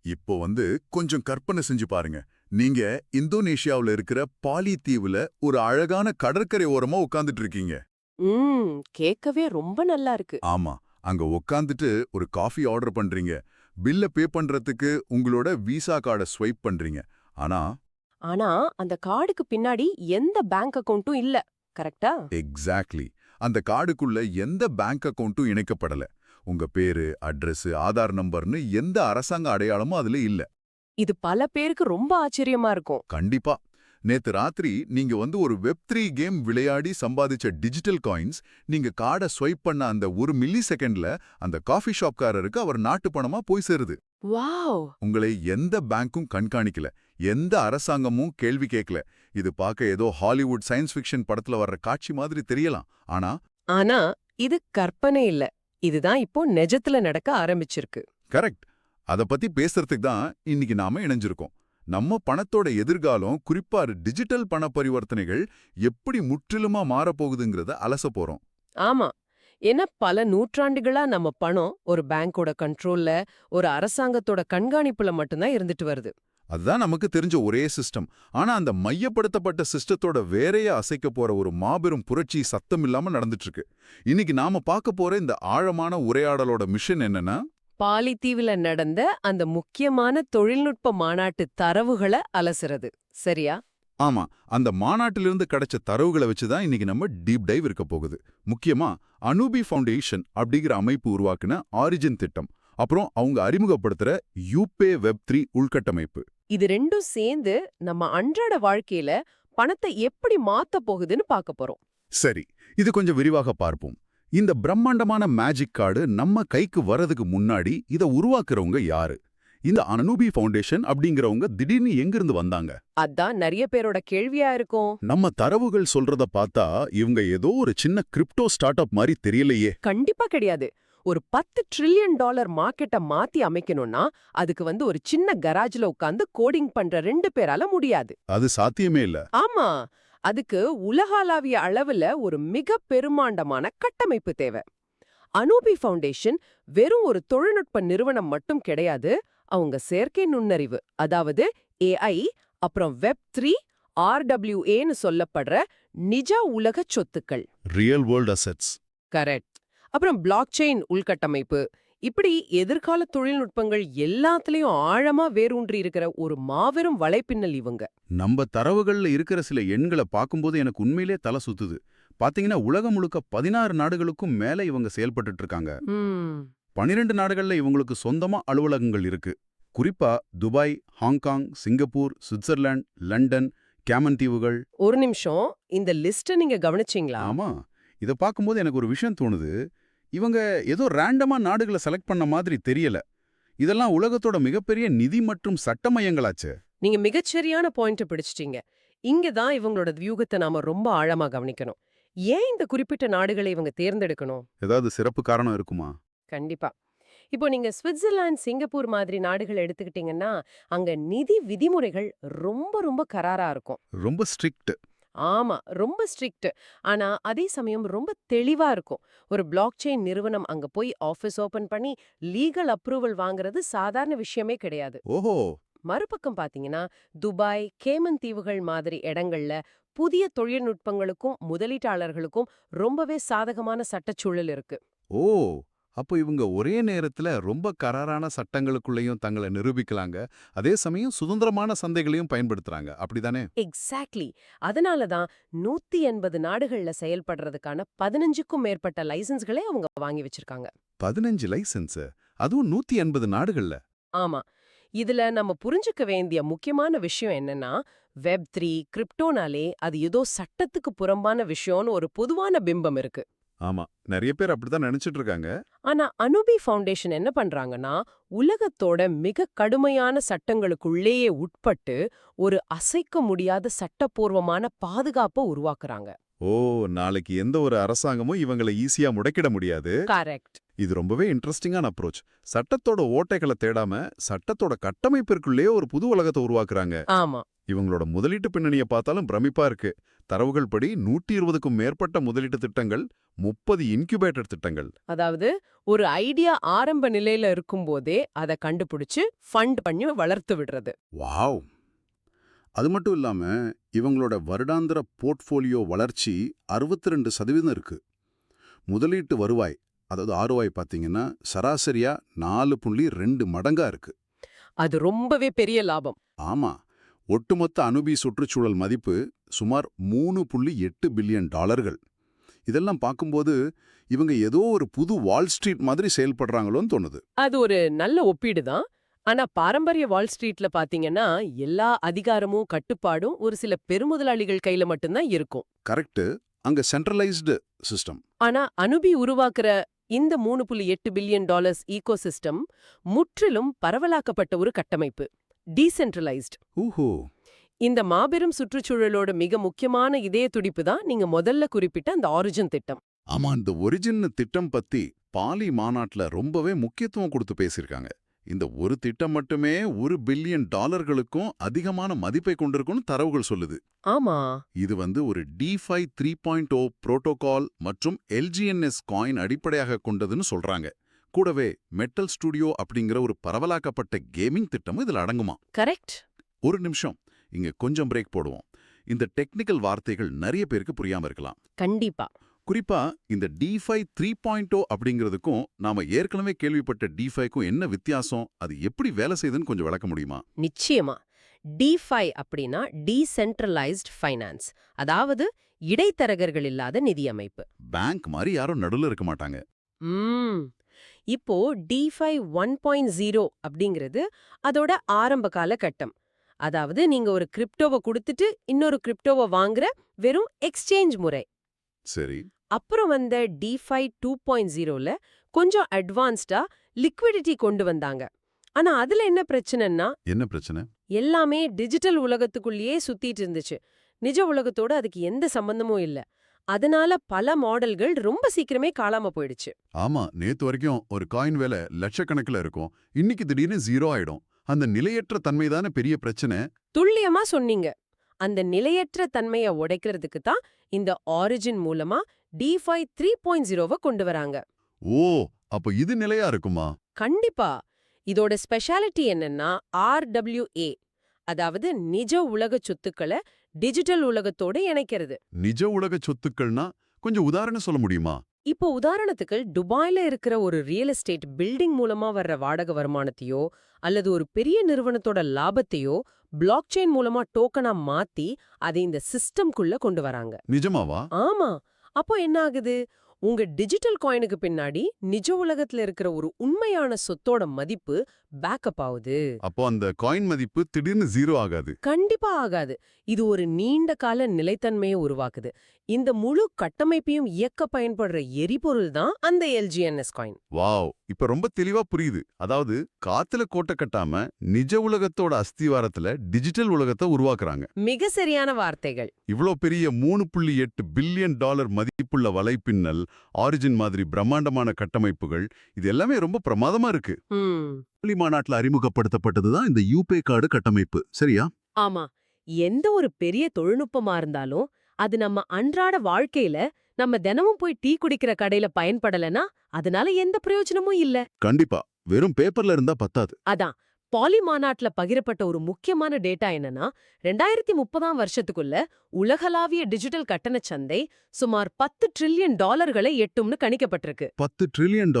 இப்போ கொஞ்சம் கற்பனை செஞ்சு பாருங்க. நீங்க இந்தோனேஷியாவுல இருக்கிற பாலி தீவுல ஒரு அழகான கடற்கரை ஓரமா உட்கார்ந்துட்டு இருக்கீங்க. கேட்கவே ரொம்ப நல்லா இருக்கு. ஆமா, அங்க உட்கார்ந்துட்டு ஒரு காஃபி ஆர்டர் பண்றீங்க. பில்ல பே பண்றதுக்கு உங்களோட விசா கார்டை ஸ்வைப் பண்றீங்க. ஆனா ஆனா அந்த கார்டுக்கு பின்னாடி எந்த பேங்க் அக்கவுண்ட்டும் இல்ல. கரெக்ட்டா? எக்ஸாக்ட்லி, அந்த கார்டுக்குள்ள எந்த பேங்க் அக்கவுண்ட்டும் இணைக்கப்படல. உங்க பேரு, அட்ரஸ், ஆதார் நம்பர்னு எந்த அரசாங்க அடையாளமும் அதுல இல்ல. இது பல பேருக்கு ரொம்ப ஆச்சரியமா இருக்கும். கண்டிப்பா. நேத்து ராத்திரி நீங்க ஒரு வெப்3 கேம் விளையாடி சம்பாதிச்ச டிஜிட்டல் காயின்ஸ், நீங்க கார்டை ஸ்வைப் பண்ண அந்த 1 மில்லி செகண்ட்ல அந்த காஃபி ஷாப்காரருக்கு அவர் நாட்டு பணமா போய் சேருது. வாவ்! உங்களை எந்த பேங்க்கும் கண்காணிக்கல, எந்த அரசாங்கமும் கேள்வி கேட்கல. இது பார்க்க ஏதோ ஹாலிவுட் சயின்ஸ் ஃபிக்ஷன் படத்துல வர்ற காட்சி மாதிரி தெரியலாம். ஆனா ஆனா இது கற்பனை இல்ல. இதுதான் இப்போ நிஜத்துல நடக்க ஆரம்பிச்சிருக்கு. கரெக்ட். அத பத்தி பேசுறதுக்கு தான் இன்னைக்கு நாம இணைஞ்சிருக்கோம். நம்ம பணத்தோட எதிர்காலம், குறிப்பா டிஜிட்டல் பண பரிவர்த்தனைகள் எப்படி முற்றிலுமா மாறப்போகுதுங்கிறத அலச போறோம். ஆமா. ஏன்னா பல நூற்றாண்டுகளா நம்ம பணம் ஒரு பேங்கோட கண்ட்ரோல்ல, ஒரு அரசாங்கத்தோட கண்காணிப்புல மட்டும்தான் இருந்துட்டு வருது. அதுதான் நமக்கு தெரிஞ்ச ஒரே சிஸ்டம். ஆனா அந்த மையப்படுத்தப்பட்ட சிஸ்டத்தோட வேறைய அசைக்க போற ஒரு மாபெரும் புரட்சி சத்தம் இல்லாம நடந்துட்டு இருக்கு. இன்னைக்கு நாம பார்க்க போற இந்த ஆழமான உரையாடலோட மிஷன் என்னன்னா, பாலித்தீவுல நடந்த அந்த முக்கியமான தொழில்நுட்ப மாநாட்டு தரவுகளை அலசுறது. சரியா? ஆமா, அந்த மாநாட்டிலிருந்து கிடைச்ச தரவுகளை வச்சு தான் இன்னைக்கு நம்ம டீப் டைவ் இருக்க போகுது. முக்கியமா அனூபி ஃபவுண்டேஷன் அப்படிங்கிற அமைப்பு உருவாக்குன ஆரிஜின் திட்டம், அப்புறம் அவங்க அறிமுகப்படுத்துற யூபே வெப்3 உள்கட்டமைப்பு. இது ரெண்டும் சேர்ந்து நம்ம அன்றாட வாழ்க்கையில பணத்தை எப்படி மாத்த போகுதுன்னு பார்க்க போறோம். சரி, இது கொஞ்சம் விரிவாக பார்ப்போம். இந்த பிரம்மாண்டமான மேஜிக் கார்டு நம்ம கைக்கு வரதுக்கு முன்னாடி இத உருவாக்குறவங்க யாரு? இந்த அனூபி ஃபவுண்டேஷன் அப்படிங்கிறவங்க திடீர்னு எங்கிருந்து வந்தாங்க? அதான் நிறைய பேரோட கேள்வியா இருக்கும். நம்ம தரவுகள் சொல்றத பார்த்தா இவங்க ஏதோ ஒரு சின்ன கிரிப்டோ ஸ்டார்ட் அப் மாதிரி தெரியலையே. கண்டிப்பா கிடையாது. ஒரு $10 ட்ரில்லியன் மார்க்கெட்ட மாத்தி அமைக்கணும்னா அதுக்கு ஒரு சின்ன கராஜ்ல உட்கார்ந்து கோடிங் பண்ற 2 பேரால முடியாது. அது சாத்தியமே இல்ல. ஆமா, அதுக்கு உலகளாவிய அளவுல ஒரு மிக பெருமாண்டமான கட்டமைப்பு தேவை. அனூபி ஃபவுண்டேஷன் வெறும் ஒரு தொழில்நுட்ப நிறுவனம் மட்டும் கிடையாது. அவங்க செயற்கை நுண்ணறிவு, அதாவது AI, அப்புறம் வெப்3, RWAன்னு சொல்லப்படுற நிஜ உலக சொத்துக்கள். Real world assets. கரெக்ட். அப்புறம் பிளாக் செயின் உள்கட்டமைப்பு, இப்படி எதிர்கால தொழில்நுட்பங்கள் எல்லாத்துலயும் ஆழமா வேரூன்றி இருக்கிற ஒரு மாபெரும் வலைப்பின்னல் இவங்க. நம்ம தரவுகள்ல இருக்கிற சில எண்களை பார்க்கும்போது எனக்கு உண்மையிலே தலை சுத்துது. பாத்தீங்கன்னா உலகம் முழுக்க 16 நாடுகளுக்கும் மேல இவங்க செயல்பட்டு இருக்காங்க. 12 நாடுகள்ல இவங்களுக்கு சொந்தமா அலுவலகங்கள் இருக்கு. குறிப்பா Dubai, Hong Kong, Singapore, Switzerland, London, Cayman தீவுகள். ஒரு நிமிஷம், இந்த லிஸ்ட நீங்க கவனிச்சீங்களா? ஆமா, இத பார்க்கும்போது எனக்கு ஒரு விஷயம் தோணுது. இவங்க ஏதோ ரேண்டமா நாடுகளை செலக்ட் பண்ண மாதிரி தெரியல. இதெல்லாம் உலகத்தோட மிகப்பெரிய நிதி மற்றும் சட்ட மையங்களாச்சே. நீங்க மிகச்சரியான பாயிண்ட பிடிச்சிட்டீங்க. இங்க தான் இவங்களோட வியூகத்தை நாம ரொம்ப ஆழமா கவனிக்கணும். ஏன் இந்த குறிப்பிட்ட நாடுகளை இவங்க தேர்ந்தெடுக்கணும்? ஏதாவது சிறப்பு காரணம் இருக்குமா? கண்டிப்பா. இப்போ நீங்க சுவிட்சர்லாந்து, சிங்கப்பூர் மாதிரி நாடுகள் எடுத்துக்கிட்டீங்கன்னா, அங்க நிதி விதிமுறைகள் ரொம்ப ரொம்ப கராரா இருக்கும். ரொம்ப ஸ்ட்ரிக்ட். ஆமா, ரொம்ப ஸ்ட்ரிக்ட். ஆனா அதே சமயம் ரொம்ப தெளிவா இருக்கும். ஒரு பிளாக் செயின் நிறுவனம் அங்க போய் ஆபீஸ் ஓபன் பண்ணி லீகல் அப்ரூவல் வாங்குறது சாதாரண விஷயமே கிடையாது. ஓஹோ. மறுபக்கம் பாத்தீங்கன்னா, துபாய், கேமன் தீவுகள் மாதிரி இடங்கள்ல புதிய தொழில்நுட்பங்களுக்கும் முதலீட்டாளர்களுக்கும் ரொம்பவே சாதகமான சட்டச்சூழல் இருக்கு. ஓ, அப்போ இவங்க ஒரே நேரத்துல ரொம்ப கராரான சட்டங்களுக்குள்ளேயும் தங்களை நிரூபிக்கலாங்க. அதே சமயம் சுதந்திரமான சந்தைகளையும் பயன்படுத்துறாங்க. அப்படிதானே? எக்ஸாக்ட்லி. அதனால தான் 180 நாடுகள்ல செயல்படுறதுக்கான 15க்கும் மேற்பட்ட லைசன்ஸ்களை அவங்க வாங்கி வச்சிருக்காங்க. 15 லைசன்ஸ், அதுவும் 180 நாடுகள்ல. ஆமா. இதுல நம்ம புரிஞ்சுக்க வேண்டிய முக்கியமான விஷயம் என்னன்னா, வெப்3, கிரிப்டோனாலே அது ஏதோ சட்டத்துக்கு புறம்பான விஷயம்னு ஒரு பொதுவான பிம்பம் இருக்கு. ஆமா, நிறைய பேர் அப்படிதான் நினைச்சிட்டு இருக்காங்க. ஆனா அனூபி ஃபவுண்டேஷன் என்ன பண்றாங்கன்னா, உலகத்தோட மிக கடுமையான சட்டங்களுக்குள்ளேயே உட்பட்டு ஒரு அசைக்க முடியாத சட்டப்பூர்வமான பாதுகாப்பை உருவாக்குறாங்க. ஓ, நாளைக்கு எந்த ஒரு அரசாங்கமும் இவங்களை ஈஸியா முடக்கிட முடியாது. கரெக்ட். இது ரொம்பவே இன்ட்ரெஸ்டிங்கான அப்ரோச். சட்டத்தோட ஓட்டைகளை தேடாம சட்டத்தோட கட்டமைப்பிற்குள்ளேயே ஒரு புது உலகத்தை உருவாக்குறாங்க. ஆமா. இவங்களோட முதலீட்டு பின்னணியை பார்த்தாலும் பிரமிப்பா இருக்கு. தரவுகள் படி 120க்கும் மேற்பட்ட முதலீட்டு திட்டங்கள், 30 இன்குபேட்டர் திட்டங்கள். அதாவது ஒரு ஐடியா ஆரம்ப நிலையில இருக்கும்போதே அதை கண்டுபிடிச்சு ஃபண்ட் பண்ணி வளர்த்து விடுறது. வாவ்! அது மட்டும் இல்லாம இவங்களோட வருடாந்திர போர்ட்ஃபோலியோ வளர்ச்சி 62% இருக்கு. முதலீட்டு வருவாய், அதாவது ROI பார்த்தீங்கன்னா சராசரியா 4.2 மடங்கா இருக்கு. அது ரொம்பவே பெரிய லாபம். ஆமா, ஒட்டுமொத்த அனுபி சுற்றுச்சூழல் மதிப்பு சுமார் $3.8 பில்லியன். இதெல்லாம் பார்க்கும்போது இவங்க ஏதோ ஒரு புது வால் ஸ்ட்ரீட் மாதிரி செயல்படுறாங்களோன்னு தோணுது. அது ஒரு நல்ல ஒப்பீடு தான். ஆனா பாரம்பரிய வால் ஸ்ட்ரீட்ல பாத்தீங்கன்னா எல்லா அதிகாரமும் கட்டுப்பாடும் ஒரு சில பெருமுதலாளிகள் கையில மட்டும்தான் இருக்கும். கரெக்ட். அங்க சென்ட்ரலைஸ்டு சிஸ்டம். ஆனா அனுபி உருவாக்குற இந்த $3.8 பில்லியன் ஈகோசிஸ்டம் முற்றிலும் பரவலாக்கப்பட்ட ஒரு கட்டமைப்பு, டீசென்ட்ரலைஸ்ட். ஊஹோ! இந்த மாபெரும் சுற்றுச்சூழலோட மிக முக்கியமான இதய துடிப்பு தான் நீங்க முதல்ல குறிப்பிட்ட அந்த ஆரிஜின் திட்டம். ஆமா, இந்த ஒரிஜின் திட்டம் பத்தி பாலி மாநாட்டுல ரொம்பவே முக்கியத்துவம் கொடுத்து பேசியிருக்காங்க. இந்த ஒரு திட்டம் மட்டுமே $1 பில்லியன் அதிகமான மதிப்பை கொண்டிருக்கும்னு தரவுகள் சொல்லுது. ஆமா, இது ஒரு DeFi 3.0 புரோட்டோகால் மற்றும் LGNS காயின் அடிப்படையாக கொண்டதுன்னு சொல்றாங்க. கூடவே மெட்டல் ஸ்டுடியோ அப்படிங்கிற ஒரு பரவலாக்கப்பட்ட கேமிங் திட்டமும் இதுல அடங்குமா? கரெக்ட். ஒரு நிமிஷம், இங்க கொஞ்சம் பிரேக் போடுவோம். இந்த டெக்னிக்கல் வார்த்தைகள் நிறைய பேருக்கு புரியாம இருக்கலாம். கண்டிப்பா. குறிப்பா இந்த DeFi 3.0 அப்படிங்கிறதுக்கும் நாம ஏற்கனவே கேள்விப்பட்ட DeFiக்கும் என்ன வித்தியாசம், அது எப்படி வேலை செய்யுதுன்னு கொஞ்சம் விளக்க முடியுமா? நிச்சயமா. DeFi அப்படின்னா டீசென்ட்ரலைஸ்ட் ஃபைனான்ஸ், அதாவது இடைத்தரகர்கள் இல்லாத நிதியமைப்பு. பேங்க் மாதிரி யாரும் நடுவுல இருக்க மாட்டாங்க. இப்போ DeFi 1.0 அப்படிங்கிறது அதோட ஆரம்ப கால கட்டம். அதாவது நீங்க ஒரு கிரிப்டோவை கொடுத்துட்டு இன்னொரு கிரிப்டோவை வாங்குற வெறும் எக்ஸ்சேஞ்ச் முறை. சரி. அப்புறம் வந்த DeFi 2.0ல கொஞ்சம் அட்வான்ஸ்டா லிக்விடிட்டி கொண்டு வந்தாங்க. ஆனா அதுல என்ன பிரச்சனைன்னா, என்ன பிரச்சனை? எல்லாமே டிஜிட்டல் உலகத்துக்குள்ளேயே சுத்திட்டு இருந்துச்சு. நிஜ உலகத்தோட அதுக்கு எந்த சம்பந்தமும் இல்ல. அதனால பல மாடல்கள் ரொம்ப சீக்கிரமே காணாம போயிடுச்சு. ஆமா, நேத்து வரைக்கும் ஒரு காயின் விலை லட்சக்கணக்கில் இருக்கும், இன்னைக்கு திடீர்னு 0 ஆயிடும். அந்த நிலையற்ற தன்மைதான பெரிய பிரச்சனை. துல்லியமா சொன்னீங்க. அந்த நிலையற்ற தன்மையை உடைக்கிறதுக்கு தான் இந்த ஆரிஜின் மூலமா DeFi 3.0வை கொண்டு வராங்க. ஓ, அப்ப இது நிலையா இருக்குமா? கண்டிப்பா. இதோட ஸ்பெஷாலிட்டி என்னன்னா RWA, அதாவது நிஜ உலக சொத்துக்களை டிஜிட்டல் உலகத்தோட இணைக்கிறது. நிஜ உலக சொத்துக்கள்னா கொஞ்சம் உதாரணம் சொல்ல முடியுமா? இப்போ உதாரணத்துக்கு துபாயில இருக்கிற ஒரு ரியல் எஸ்டேட் பில்டிங் மூலமா வர்ற வாடகை வருமானத்தையோ அல்லது ஒரு பெரிய நிறுவனத்தோட லாபத்தையோ பிளாக் செயின் மூலமா டோக்கனா மாத்தி அதை இந்த சிஸ்டம்குள்ள கொண்டு வராங்க. நிஜமாவா? ஆமா. அப்போ என்ன ஆகுது? உங்க டிஜிட்டல் காயினுக்கு பின்னாடி நிஜ உலகத்துல இருக்கிற ஒரு உண்மையான சொத்தோட மதிப்பு பேக்கப் ஆகுது. அப்போ அந்த காயின் மதிப்பு திடீர்னு 0 ஆகாது. கண்டிப்பா ஆகாது. இது ஒரு நீண்ட கால நிலைத்தன்மையை உருவாக்குது. இந்த முழு கட்டமைப்பையும் இயக்க பயன்படுற எரிபொருள் தான் அந்த LGNS காயின். வாவ், இப்ப ரொம்ப தெளிவா புரியுது. அதாவது காத்துல கோட்டை கட்டாம நிஜ உலகத்தோட அஸ்திவாரத்துல டிஜிட்டல் உலகத்தை உருவாக்குறாங்க. மிக சரியான வார்த்தைகள். இவ்ளோ பெரிய $3.8 பில்லியன் மதிப்புள்ள வலைப்பின்னல், ஆரிஜின் மாதிரி பிரம்மாண்டமான கட்டமைப்புகள், இது எல்லாமே ரொம்ப பிரமாதமா இருக்கு. பாலி மாநாட்டுல அறிமுகப்படுத்தப்பட்டதுதான் இந்த யூபே கார்டு கட்டமைப்பு, சரியா? ஆமா. எந்த ஒரு பெரிய தொழில்நுட்பமா இருந்தாலும் அது நம்ம அன்றாட வாழ்க்கையில நம்ம தினமும் போய் டீ குடிக்கிற கடையில பயன்படலனா அதனால எந்த பிரயோஜனமும் இல்ல. கண்டிப்பா. வெறும் பேப்பர்ல இருந்தா பத்தாது. அதான் பாலி மாநாட்டுல பகிரப்பட்ட ஒரு முக்கியமான டேட்டா என்னன்னா, 2030ஆம் வருஷத்துக்குள்ள உலகளாவிய டிஜிட்டல் கட்டணச் சந்தை சுமார் $10 ட்ரில்லியன் எட்டும்னு கணிக்கப்பட்டிருக்கு. $10 ட்ரில்லியன்?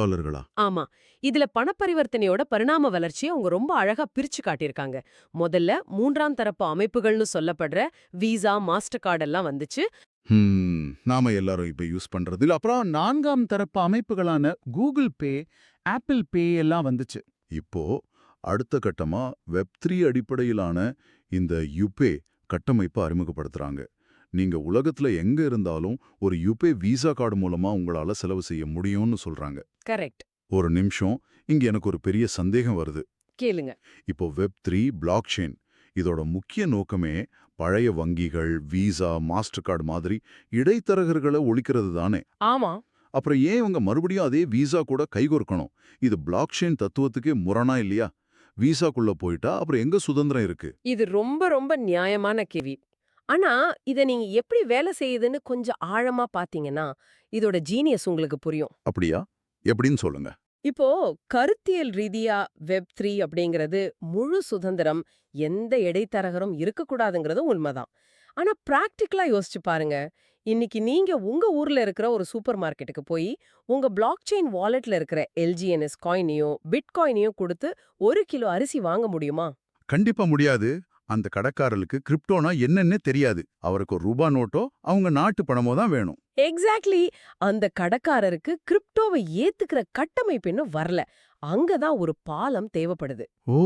ஆமா. இதுல பணப்பரிவர்த்தனையோட பரிணாம வளர்ச்சியை அவங்க ரொம்ப அழகா பிரிச்சு காட்டியிருக்காங்க. முதல்ல 3ஆம் தரப்பு அமைப்புகள்னு சொல்லப்படுற விசா, மாஸ்டர் கார்டு எல்லாம் வந்துச்சு. நாம எல்லாரும் இப்ப யூஸ் பண்றது இல்ல. அப்புறம் 4ஆம் தரப்பு அமைப்புகளான கூகுள் பே, ஆப்பிள் பே எல்லாம் வந்துச்சு. இப்போ அடுத்த கட்டமா Web3 அடிப்படையிலான இந்த யுபே கட்டமைப்பை அறிமுகப்படுத்துறாங்க. நீங்க உலகத்துல எங்க இருந்தாலும் ஒரு யுபே விசா கார்டு மூலமா உங்களால செலவு செய்ய முடியும்னு சொல்றாங்க. கரெக்ட். ஒரு நிமிஷம், இங்க எனக்கு ஒரு பெரிய சந்தேகம் வருது. கேளுங்க. இப்போ Web3 பிளாக் செயின், இதோட முக்கிய நோக்கமே பழைய வங்கிகள், விசா, மாஸ்டர் கார்டு மாதிரி இடைத்தரகர்களை ஒழிக்கிறது தானே? ஆமா. அப்புறம் ஏன் இவங்க மறுபடியும் அதே விசா கூட கைகோர்க்கணும்? இது பிளாக் செயின் தத்துவத்துக்கே முரணா இல்லையா? விசாக்குள்ள போயிட்டா அப்புறம் எங்க சுதந்திரம் இருக்கு? இது ரொம்ப ரொம்ப நியாயமான கேள்வி. ஆனா, இத நீங்க எப்படி வேலை செய்யுதுன்னு கொஞ்சம் ஆழமா பாத்தீங்கன்னா, இதோட ஜீனியஸ் உங்களுக்கு புரியும். அப்படியா? எப்படின்னு சொல்லுங்க. இப்போ கருத்தியல் ரீதியா வெப்3 அப்படிங்கிறது முழு சுதந்திரம், எந்த இடைத்தரகரும் இருக்கக்கூடாதுங்கிறது உண்மைதான். ஆனா பிராக்டிகலா யோசிச்சு பாருங்க. இன்னைக்கு நீங்க உங்க ஊர்ல இருக்கிற ஒரு சூப்பர் மார்க்கெட்டுக்கு போய் உங்க பிளாக் செயின் வாலெட்ல இருக்கிற எல்ஜிஎன்எஸ் காயினையும் பிட்காயினையும் கொடுத்து 1 கிலோ அரிசி வாங்க முடியுமா? கண்டிப்பா முடியாது. அந்த கடைக்காரருக்கு கிரிப்டோனா என்னன்னே தெரியாது. அவருக்கு ஒரு ரூபா நோட்டோ, அவங்க நாட்டு பணமோ தான் வேணும். எக்ஸாக்ட்லி. அந்த கடைக்காரருக்கு கிரிப்டோவை ஏத்துக்கிற கட்டமைப்பு இன்னும் வரல. அங்கதான் ஒரு பாலம் தேவைப்படுது. ஓ!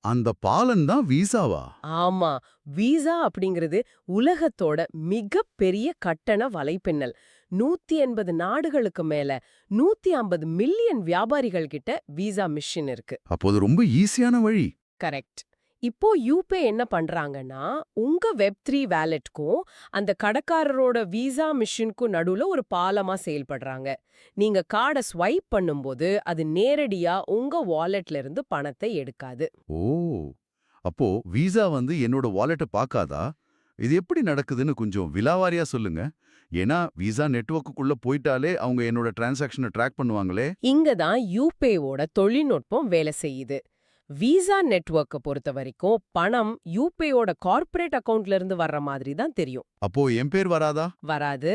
அந்த பாலன் தான் விசாவா? ஆமா. விசா அப்படிங்கிறது உலகத்தோட மிகப்பெரிய கட்டண வலைப்பின்னல். 180 நாடுகளுக்கு மேல 150 மில்லியன் வியாபாரிகள் கிட்ட விசா மிஷின் இருக்கு. அப்போ அது ரொம்ப ஈஸியான வழி. கரெக்ட். இப்போ யூபே என்ன பண்றாங்கன்னா, உங்க வெப்3 வாலெட்க்கும் அந்த கடைக்காரரோட விசா மிஷினுக்கும் நடுவுல ஒரு பாலமா செயல்படுறாங்க. நீங்க கார்டை ஸ்வைப் பண்ணும்போது அது நேரடியா உங்க வாலெட்ல இருந்து பணத்தை எடுக்காது. ஓ! அப்போ விசா வந்து என்னோட வாலெட்ட பார்க்காதா? இது எப்படி நடக்குதுன்னு கொஞ்சம் விலாவாரியா சொல்லுங்க. ஏன்னா விசா நெட்வொர்க்குள்ள போயிட்டாலே அவங்க என்னோட டிரான்சாக்ஷனை ட்ராக் பண்ணுவாங்களே. இங்க தான் யூபேவோட தொழில்நுட்பம் வேலை செய்யுது. விசா நெட்வொர்க்கை பொறுத்த வரைக்கும் பணம் யூபேயோட கார்ப்பரேட் அக்கவுண்ட்ல இருந்து வர்ற மாதிரி தான் தெரியும். அப்போ என் பேர் வராதா? வராது.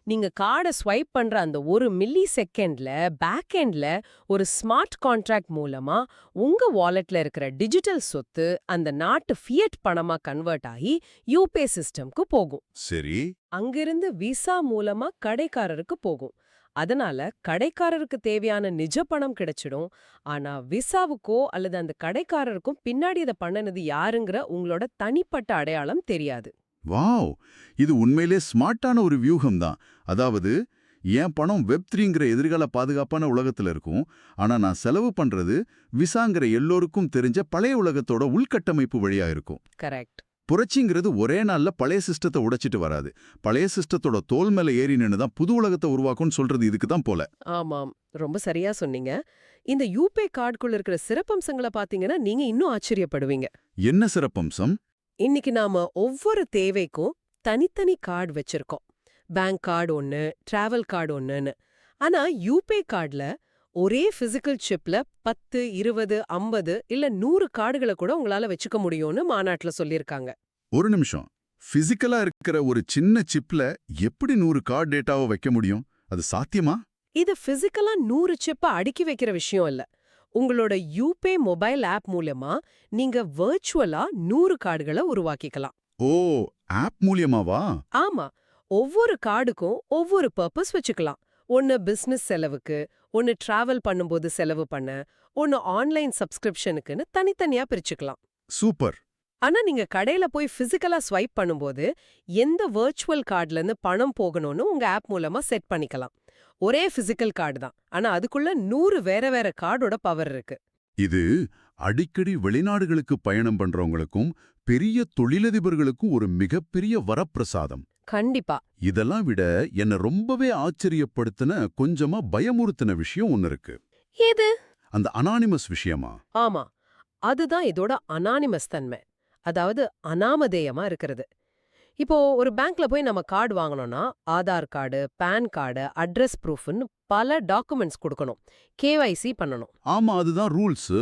நீங்க கார்டை ஸ்வைப் பண்ற அந்த 1 மில்லி செகண்ட்ல பேக் எண்ட்ல ஒரு ஸ்மார்ட் கான்ட்ராக்ட் மூலமா உங்க வாலெட்ல இருக்கிற டிஜிட்டல் சொத்து அந்த நாட்டு ஃபியட் பணமா கன்வெர்ட் ஆகி யூபே சிஸ்டம்க்கு போகும். சரி. அங்கிருந்து விசா மூலமா கடைக்காரருக்கு போகும். அதனால கடைக்காரருக்கு தேவையான நிஜ பணம் கிடைச்சிடும். ஆனா விசாவுக்கோ அல்லது அந்த கடைக்காரருக்கும் பின்னாடி இதை பண்ணனது யாருங்கிற உங்களோட தனிப்பட்ட அடையாளம் தெரியாது. வாவ்! இது உண்மையிலே ஸ்மார்ட்டான ஒரு வியூகம் தான். அதாவது என் பணம் வெப்3ங்கிற எதிர்கால பாதுகாப்பான உலகத்துல இருக்கும். ஆனா நான் செலவு பண்றது விசாங்கிற எல்லோருக்கும் தெரிஞ்ச பழைய உலகத்தோட உள்கட்டமைப்பு வழியா இருக்கும். கரெக்ட். புரட்சிங்கிறது ஒரே நாள்ல பழைய சிஸ்டத்தை உடைச்சிட்டு வராது. பழைய சிஸ்டத்தோட தோல் மேல ஏறி நின்னு தான் புது உலகத்தை உருவாக்கும்னு சொல்றது இதுக்கு தான் போல. ஆமாம், ரொம்ப சரியா சொன்னீங்க. இந்த யூபே கார்டுக்குள்ள இருக்கிற சிறப்பம்சங்களை பாத்தீங்கன்னா நீங்க இன்னும் ஆச்சரியப்படுவீங்க. என்ன சிறப்பம்சம்? இன்னைக்கு நாம ஒவ்வொரு தேவைக்கும் தனித்தனி கார்டு வச்சிருக்கோம். பேங்க் கார்டு ஒன்னு, டிராவல் கார்டு ஒன்னுன்னு. ஆனா யூபே கார்டுல ஒரே பிசிக்கல் சிப்ல 10, 20, 50 இல்ல 100 கார்டுகளை கூட உங்களால வச்சுக்க முடியும்னு மாநாட்டுல சொல்லியிருக்காங்க. ஒரு நிமிஷம். பிசிக்கலா இருக்கிற ஒரு சின்ன சிப்ல எப்படி 100 கார்டு டேட்டாவை வைக்க முடியும்? அது சாத்தியமா? இது பிசிக்கலா 100 சிப்ப அடுக்கி வைக்கிற விஷயம் இல்ல. உங்களோட யூபே மொபைல் ஆப் மூலமா நீங்க வர்ச்சுவலா 100 கார்டுகளை உருவாக்கிக்கலாம். ஓ! ஆப் மூலியமாவா? ஆமா. ஒவ்வொரு கார்டுக்கும் ஒவ்வொரு பர்பஸ் வச்சுக்கலாம். ஒன்னு பிசினஸ் செலவுக்கு, ஒன்னு டிராவல் பண்ணும்போது செலவு பண்ண, ஒன்னு ஆன்லைன் சப்ஸ்கிரிப்ஷனுக்குன்னு தனித்தனியா பிரிச்சுக்கலாம். சூப்பர். ஆனா நீங்க கடையில போய் பிசிக்கலா ஸ்வைப் பண்ணும்போது எந்த வர்ச்சுவல் கார்டுல இருந்து பணம் போகணும்னு உங்க ஆப் மூலமா செட் பண்ணிக்கலாம். ஒரே பிசிக்கல் கார்டு தான். ஆனா அதுக்குள்ள 100 வேற வேற கார்டோட பவர் இருக்கு. இது அடிக்கடி வெளிநாடுகளுக்கு பயணம் பண்றவங்களுக்கும் பெரிய தொழிலதிபர்களுக்கும் ஒரு மிகப்பெரிய வரப்பிரசாதம். கண்டிப்பா. இதெல்லாம் விட என்ன ரொம்பவே ஆச்சரியப்படுத்தின கொஞ்சமா பயமுறுத்தின விஷயம் ஒன்னு இருக்கு. ஏது? அந்த அனானிமஸ் விஷயமா? ஆமா. அதுதான் இதோட அனானிமஸ் தன்மை. அதாவது அனாமதேயமா இருக்கிறது. இப்போ ஒரு பேங்க்ல போய் நம்ம கார்டு வாங்கணும்னா Aadhaar card, PAN card, address ப்ரூஃப்னு பல டாக்குமெண்ட்ஸ் கொடுக்கணும். கேவைசி பண்ணணும். ஆமா, அதுதான் ரூல்ஸ்.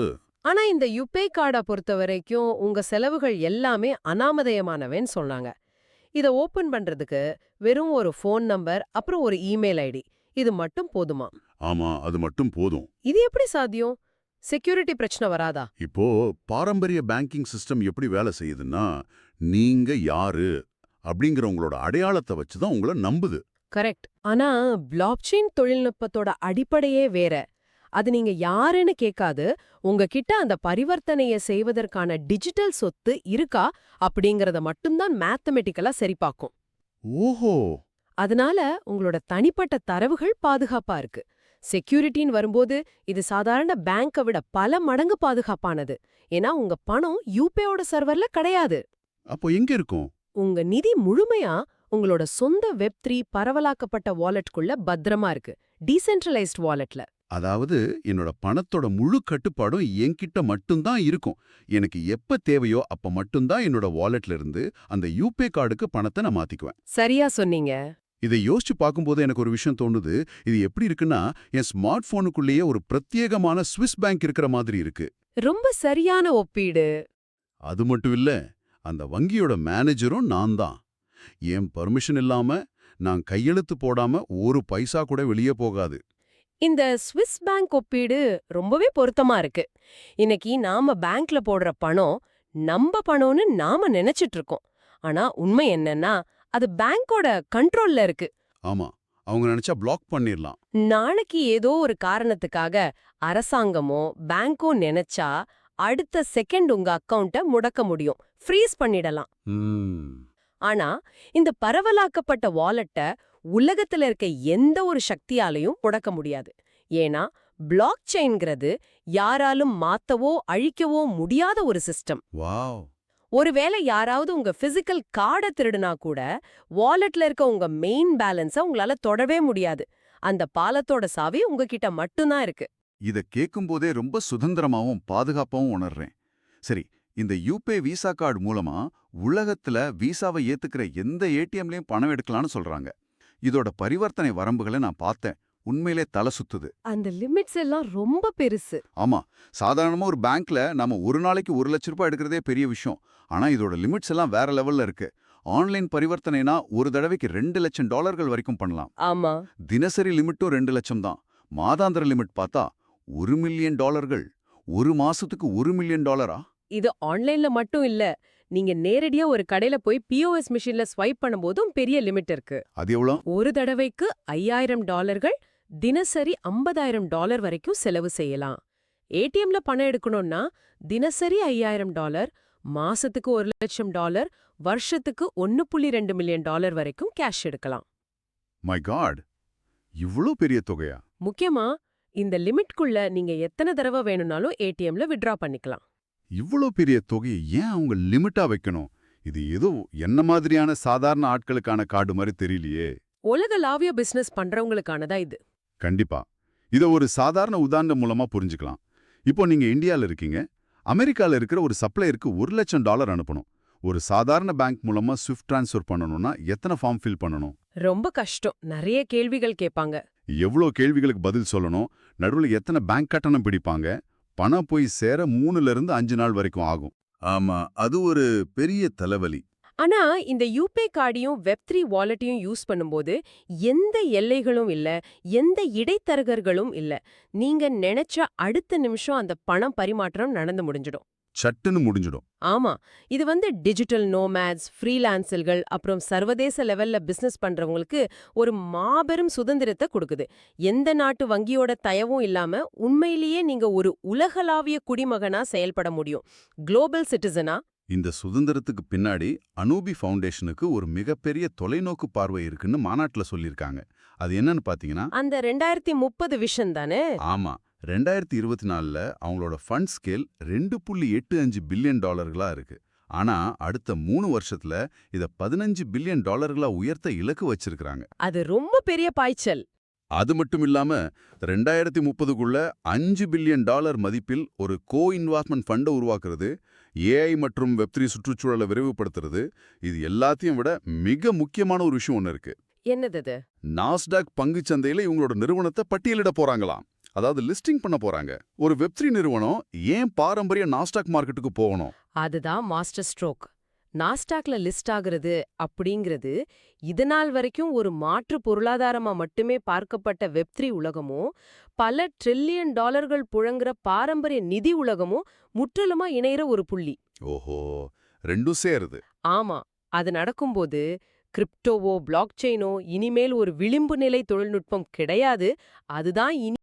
ஆனா இந்த யுபே கார்டை பொறுத்த வரைக்கும் உங்க செலவுகள் எல்லாமே அனாமதேயமானவேன்னு சொன்னாங்க. இதை ஓபன் பண்றதுக்கு வெறும் ஒரு ஃபோன் நம்பர் அப்புறம் ஒரு இமெயில் ஐடி இது மட்டும் போதுமா? ஆமா, அது மட்டும் போதும். இது எப்படி சாத்தியம்? செக்யூரிட்டி பிரச்சனை வராதா? இப்போ பாரம்பரிய பேங்கிங் சிஸ்டம் எப்படி வேலை செய்யுதுன்னா, நீங்க யாரு அப்படிங்கிற உங்களோட அடையாளத்தை வச்சு தான் உங்களை நம்புது. கரெக்ட். ஆனா பிளாக்செயின் தொழில்நுட்பத்தோட அடிப்படையே வேற. அது நீங்க யாருன்னு கேட்காது, உங்ககிட்ட அந்த பரிவர்த்தனையை செய்வதற்கான டிஜிட்டல் சொத்து இருக்கா அப்படிங்கறத மட்டும்தான் மேத்தமெட்டிக்கலா சரிபார்க்கும். ஓஹோ! அதனால உங்களோட தனிப்பட்ட தரவுகள் பாதுகாப்பா இருக்கு. செக்யூரிட்டின்னு வரும்போது இது சாதாரண பேங்கை விட பல மடங்கு பாதுகாப்பானது. ஏன்னா உங்க பணம் யூபேயோட சர்வர்ல கிடையாது. அப்போ எங்க இருக்கும்? உங்க நிதி முழுமையா உங்களோட சொந்த வெப்3 பரவலாக்கப்பட்ட வாலெட்குள்ள பத்திரமா இருக்கு. டீசென்ட்ரலைஸ்ட் வாலெட்ல. அதாவது என்னோட பணத்தோட முழு கட்டுப்பாடும் என்கிட்ட மட்டும்தான் இருக்கும். எனக்கு எப்ப தேவையோ அப்ப மட்டும்தான் என்னோட வாலெட்ல இருந்து அந்த யூபே கார்டுக்கு பணத்தை நான் மாத்திக்குவேன். சரியா சொன்னீங்க. இதை யோசிச்சு பார்க்கும்போது எனக்கு ஒரு விஷயம் தோணுது. இது எப்படி இருக்குன்னா, என் ஸ்மார்ட் போனுக்குள்ளேயே ஒரு பிரத்யேகமான ஸ்விஸ் பேங்க் இருக்கிற மாதிரி இருக்கு. ரொம்ப சரியான ஒப்பீடு. அது மட்டும் இல்ல, அந்த வங்கியோட மேனேஜரும் நான் தான். என் பர்மிஷன் இல்லாம, நான் கையெழுத்து போடாம ஒரு பைசா கூட வெளியே போகாது. இந்த ஸ்விஸ் பேங்க் ஒப்பீடு ரொம்பவே பொருத்தமா இருக்கு. இன்னைக்கு நாம பேங்க்ல போடுற பணம் நம்ம பணம்னு நாம நினைச்சிட்டு இருக்கோம். ஆனா உண்மை என்னன்னா அது பேங்கோட கண்ட்ரோல்ல இருக்கு. ஆமா, அவங்க நினைச்சா பிளாக் பண்ணிரலாம். நாளைக்கு ஏதோ ஒரு காரணத்துக்காக அரசாங்கமோ பேங்கோ நினைச்சா அடுத்த செகண்ட் உங்க அக்கவுண்ட முடக்க முடியும், ஃப்ரீஸ் பண்ணிடலாம். ஆனா இந்த பரவலாக்கப்பட்ட வாலெட்ட உலகத்துல இருக்க எந்த ஒரு சக்தியாலையும் முடக்க முடியாது. ஏன்னா பிளாக் செயின்ங்கிறது யாராலும் மாத்தவோ அழிக்கவோ முடியாத ஒரு சிஸ்டம். வாவ். ஒருவேளை யாராவது உங்க பிசிக்கல் கார்டை திருடுனா கூட வாலெட்ல இருக்க உங்க மெயின் பேலன்ஸ உங்களால தொடவே முடியாது. அந்த பாலத்தோட சாவி உங்ககிட்ட மட்டும்தான் இருக்கு. இத கேட்கும்போதே ரொம்ப சுதந்திரமாவும் பாதுகாப்பாவும் உணர்றேன். சரி, இந்த யூபே விசா கார்டு மூலமா உலகத்துல விசாவை ஏத்துக்கிற எந்த ஏடிஎம்லயும் பணம் எடுக்கலாம்னு சொல்றாங்க. இதோட பரிவர்த்தனை வரம்புகளை நான் பார்த்தேன். உண்மையிலே தலை சுத்துது. அந்த லிமிட்ஸ் எல்லாம் ரொம்ப பெருசு. ஆமா, சாதாரணமா ஒரு பேங்க்ல நாம ஒரு நாளைக்கு 1 லட்ச ரூபாய் எடுக்கிறதே பெரிய விஷயம். ஆனா இதோட லிமிட்ஸ் எல்லாம் வேற லெவல்ல இருக்கு. ஆன்லைன் பரிவர்த்தனைனா ஒரு தடவைக்கு $2 லட்சம் வரைக்கும் பண்ணலாம். ஆமா, தினசரி லிமிட்டும் 2 லட்சம் தான். மாதாந்திர லிமிட் பார்த்தா $1 மில்லியன். ஒரு மாசத்துக்கு $1 மில்லியன். இது ஆன்லைன்ல மட்டும் இல்ல. நீங்க நேரடியா ஒரு கடையில போய் POS மிஷின்ல ஸ்வைப் பண்ணும்போதும் பெரிய லிமிட் இருக்கு. அது எவ்வளோ? ஒரு தடவைக்கு $5000, தினசரி $50,000 வரைக்கும் செலவு செய்யலாம். ஏடிஎம்ல பணம் எடுக்கணும்னா தினசரி $5000, மாசத்துக்கு $1 லட்சம், வருஷத்துக்கு $1.2 மில்லியன் வரைக்கும் கேஷ் எடுக்கலாம். மை காட், இவ்ளோ பெரிய தொகையா? முக்கியமா இந்த லிமிட்குள்ள நீங்க எத்தனை தடவை வேணும்னாலும் ஏடிஎம்ல வித்ட்ரா பண்ணிக்கலாம். இவ்ளோ பெரிய தொகையை ஏன் அவங்க லிமிட்டா வைக்கணும்? இது ஏதோ என்ன மாதிரியான சாதாரண ஆட்களுக்கான கார்டு மாதிரி தெரியலையே. உலகளாவிய பிசினஸ் பண்றவங்களுக்கானதா இது. கண்டிப்பா. இத ஒரு சாதாரண உதாரணம் மூலமா புரிஞ்சுக்கலாம். இப்போ நீங்க இந்தியால இருக்கீங்க. அமெரிக்கால இருக்கிற ஒரு சப்ளையருக்கு $1 லட்சம் அனுப்பணும். ஒரு சாதாரண பேங்க் மூலமா ஸ்விஃப்ட் ட்ரான்ஸ்ஃபர் பண்ணணும்னா எத்தனை ஃபார்ம் ஃபில் பண்ணணும்? ரொம்ப கஷ்டம். நிறைய கேள்விகள் கேட்பாங்க. எவ்வளோ கேள்விகளுக்கு பதில் சொல்லணும்? நடுவுல எத்தனை பேங்க் கட்டணம் பிடிப்பாங்க? பணம் போய் சேர 3ல இருந்து 5 நாள் வரைக்கும் ஆகும். ஆமா, அது ஒரு பெரிய தலைவலி. ஆனா இந்த யூபே கார்டையும் வெப்3 வாலெட்டையும் யூஸ் பண்ணும்போது எந்த எல்லைகளும் இல்ல, எந்த இடைத்தரகர்களும் இல்ல. நீங்க நினைச்ச அடுத்த நிமிஷம் அந்த பணம் பரிமாற்றம் நடந்து முடிஞ்சிடும். சட்டுன்னு முடிஞ்சிடும். ஆமா, இது டிஜிட்டல் நோமேட்ஸ், ஃப்ரீலான்சர்கள், அப்புறம் சர்வதேச லெவல்ல பிசினஸ் பண்றவங்களுக்கு ஒரு மாபெரும் சுதந்திரத்தை கொடுக்குது. எந்த நாட்டு வங்கியோட தயவும் இல்லாம உண்மையிலேயே நீங்க ஒரு உலகளாவிய குடிமகனா செயல்பட முடியும். குளோபல் சிட்டிசனா. இந்த சுதந்திரத்துக்கு பின்னாடி அனூபி ஃபவுண்டேஷனுக்கு ஒரு மிகப்பெரிய தொலைநோக்கு பார்வை இருக்குன்னு மாநாட்டுல சொல்லியிருக்காங்க. அது என்னன்னு பாத்தீங்கன்னா, அந்த 2030 விஷன் தானே? ஆமா, 2024ல அவங்களோட ஃபண்ட் ஸ்கேல் $2.85 பில்லியன் இருக்கு. ஆனா அடுத்த 3 வருஷத்துல இத $15 பில்லியன் உயர்த்த இலக்கு வச்சிருக்காங்க. அது ரொம்ப பெரிய பாய்ச்சல். அது மட்டும் இல்லாம 2030க்குள்ள $5 பில்லியன் மதிப்பில் ஒரு கோ-இன்வெஸ்ட்மெண்ட் ஃபண்டை உருவாக்குறது, ஏஐ மற்றும் வெப்3 சுற்றுச்சூழலை விரைவுபடுத்துறது, இது எல்லாத்தையும் விட மிக முக்கியமான ஒரு விஷயம் ஒன்று இருக்கு. என்னது? நாஸ்டாக் பங்குச்சந்தையில இவங்களோட நிறுவனத்தை பட்டியலிட போறாங்களாம். அதாவது லிஸ்டிங் பண்ண போறாங்க. ஒரு வெப்3 நிறுவனம் ஏன் பாரம்பரிய நாஸ்டாக் மார்க்கெட்டுக்கு போகணும்? அதுதான் மாஸ்டர் ஸ்ட்ரோக். நாஸ்டாக்ல லிஸ்ட் ஆகுறது அப்படிங்கிறது இதனால் வரைக்கும் ஒரு மாற்று பொருளாதாரமா மட்டுமே பார்க்கப்பட்ட வெப்3 உலகமும் பல $1 டிரில்லியன் புழங்குற பாரம்பரிய நிதி உலகமும் முற்றிலுமா இணையிற ஒரு புள்ளி. ஓஹோ, ரெண்டும் சேருது. ஆமா, அது நடக்கும்போது கிரிப்டோவோ பிளாக் செயினோ இனிமேல் ஒரு விளிம்பு நிலை தொழில்நுட்பம் கிடையாது. அதுதான் இனி